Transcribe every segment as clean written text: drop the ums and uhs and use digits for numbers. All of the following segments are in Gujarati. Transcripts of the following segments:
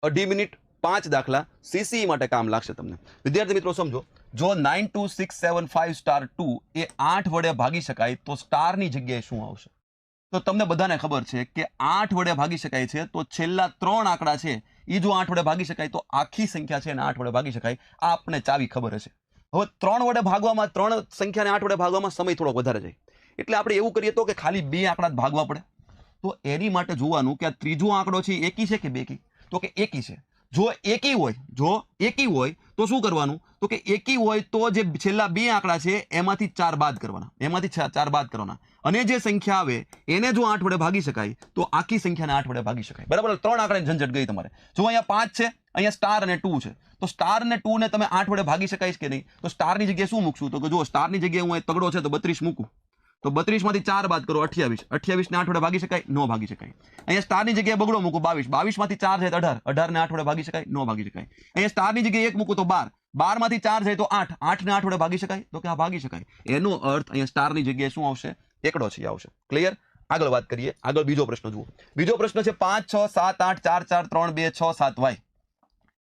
2.5 મિનિટ 5 દાખલા સીસીઈ માટે કામ લાગશે તમને। વિદ્યાર્થી મિત્રો સમજો, જો 92675 સ્ટાર 2 એ 8 વડે ભાગી શકાય તો સ્ટારની જગ્યાએ શું આવશે? તો તમને બધાને ખબર છે કે 8 વડે ભાગી શકાય છે તો છેલ્લા 3 આંકડા છે એ જો 8 વડે ભાગી શકાય તો આખી સંખ્યા છે એને 8 વડે ભાગી શકાય, આ આપણને ચાવી ખબર હશે। હવે 3 વડે ભાગવામાં, 3 સંખ્યાને 8 વડે ભાગવામાં સમય થોડો વધારે જાય, એટલે આપણે એવું કરીએ તો કે ખાલી 2 આંકડા જ ભાગવા પડે। તો એની માટે જોવાનું કે આ ત્રીજો આંકડો છે એકી છે કે બેકી? તો કે એકી છે। જો એકી હોય તો શું કરવાનું? તો કે એકી હોય તો જે છેલ્લા 2 આંકડા છે એમાંથી 4 બાદ કરવાના, અને જે સંખ્યા આવે એને જો 8 વડે ભાગી શકાય તો આખી સંખ્યાને 8 વડે ભાગી શકાય। બરાબર, 3 આંકડાની ઝંઝટ ગઈ તમારે। જો અહીંયા 5 છે, અહીંયા સ્ટાર અને 2 છે, તો સ્ટાર અને 2 ને તમે 8 વડે ભાગી શકાય કે નહીં? તો સ્ટારની જગ્યાએ શું મૂકશું? તો કે જો સ્ટારની જગ્યાએ હું તગડો છે તો 32 મૂકું, તો 32 માંથી 4 બાદ કરો 28, 28 ને 8 વડે ભાગી શકાય? ન ભાગી શકાય। અહીંયા સ્ટારની જગ્યાએ બગડો મૂકું 22, 22 માંથી 4 જાય તો 18, 18 ને 8 વડે ભાગી શકાય? ન ભાગી શકાય। અહીંયા સ્ટારની જગ્યાએ 1 મૂકું તો 12, 12 માંથી 4 જાય તો 8, 8 ને 8 વડે ભાગી શકાય? તો કે હા ભાગી શકાય। એનો અર્થ અહીંયા સ્ટારની જગ્યાએ શું આવશે? એકડો છે આવશે। ક્લિયર? આગળ વાત કરીએ। આગળ બીજો પ્રશ્ન જુઓ। બીજો પ્રશ્ન છે 5 6 7 8 4 4 3 2 6 7 y।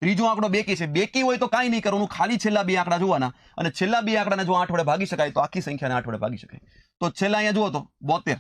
ત્રીજો આંકડો બેકી છે। બેકી હોય તો કાંઈ નહીં કરવાનું, ખાલી છેલ્લા 2 આંકડા જોવાના, અને છેલ્લા 2 આંકડાને જો 8 વડે ભાગી શકાય તો આખી સંખ્યાને 8 વડે ભાગી શકાય। તો છેલ્લા અહીંયા જુઓ તો 72,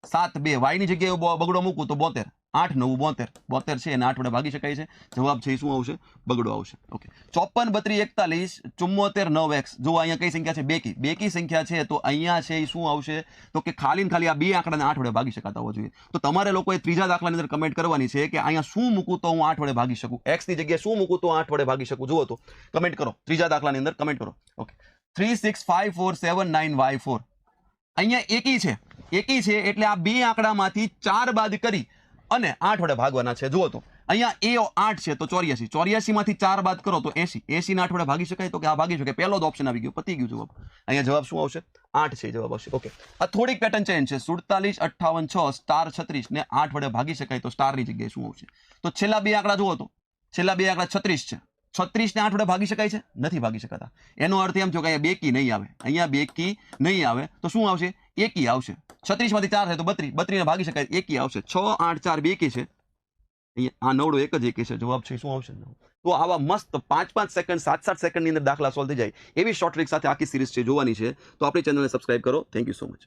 7 2, y ની જગ્યાએ બગડો મૂકું તો 72, 8 9 72, 72 છે એને 8 વડે ભાગી શકાય છે। જવાબ છે શું આવશે? બગડો આવશે। Okay, 54 32 41 74 9x। જો અહીંયા કઈ સંખ્યા છે? બેકી। બેકી સંખ્યા છે તો અહીંયા છે એ શું આવશે? તો કે ખાલી ને ખાલી આ 2 આંકડાને 8 વડે ભાગી શકાતા હોવા જોઈએ। તો તમારે લોકોએ ત્રીજા દાખલાની અંદર કમેન્ટ કરવાની છે કે અહીંયા શું મૂકું તો હું 8 વડે ભાગી શકું, x ની જગ્યાએ શું મૂકું તો 8 વડે ભાગી શકું? જુઓ તો કમેન્ટ કરો, ત્રીજા દાખલાની અંદર કમેન્ટ કરો। Okay, 3 6 5 4 7 9 y4। અહીંયા એકી છે એટલે આ 2 આંકડામાંથી 4 બાદ કરી અને 8 વડે ભાગવાના છે। જુઓ તો અહીંયા એ 8 છે તો 84, 84 માંથી 4 બાદ કરો તો 80, 80 ને 8 વડે ભાગી શકાય? તો કે હા ભાગી શકાય। પહેલો જ ઓપ્શન આવી ગયો, પતી ગયું જવાબ। અહીંયા જવાબ શું આવશે? 8 છે જવાબ આવશે। ઓકે, આ થોડીક પેટર્ન ચેન્જ છે। 47 58 6 સ્ટાર 36 ને 8 વડે ભાગી શકાય તો સ્ટારની જગ્યાએ શું આવશે? તો છેલ્લા 2 આંકડા જુઓ તો છેલ્લા 2 આંકડા 36 છે, 36 ને 8 વડે ભાગી શકાય છે? નથી ભાગી શકાતા। એનો અર્થ એમ થયો કે અહીંયા બેકી નહીં આવે, અહીંયા બેકી નહીં આવે તો શું આવશે? એકી આવશે। 36 માંથી 4 થાય તો 32, 32 ને ભાગી શકાય, એકી આવશે। 6 8 4 બેકી છે, અહીંયા આ નવડો એક જ એકી છે। જવાબ છે શું આવશે? તો આવા મસ્ત 5-5 સેકન્ડ 7-7 સેકન્ડની અંદર દાખલા સોલ્વ થઈ જાય એવી શોર્ટ ટ્રિક સાથે આખી સિરીઝ છે જોવાની છે, તો આપણી ચેનલને સબસ્ક્રાઇબ કરો। Thank you so much.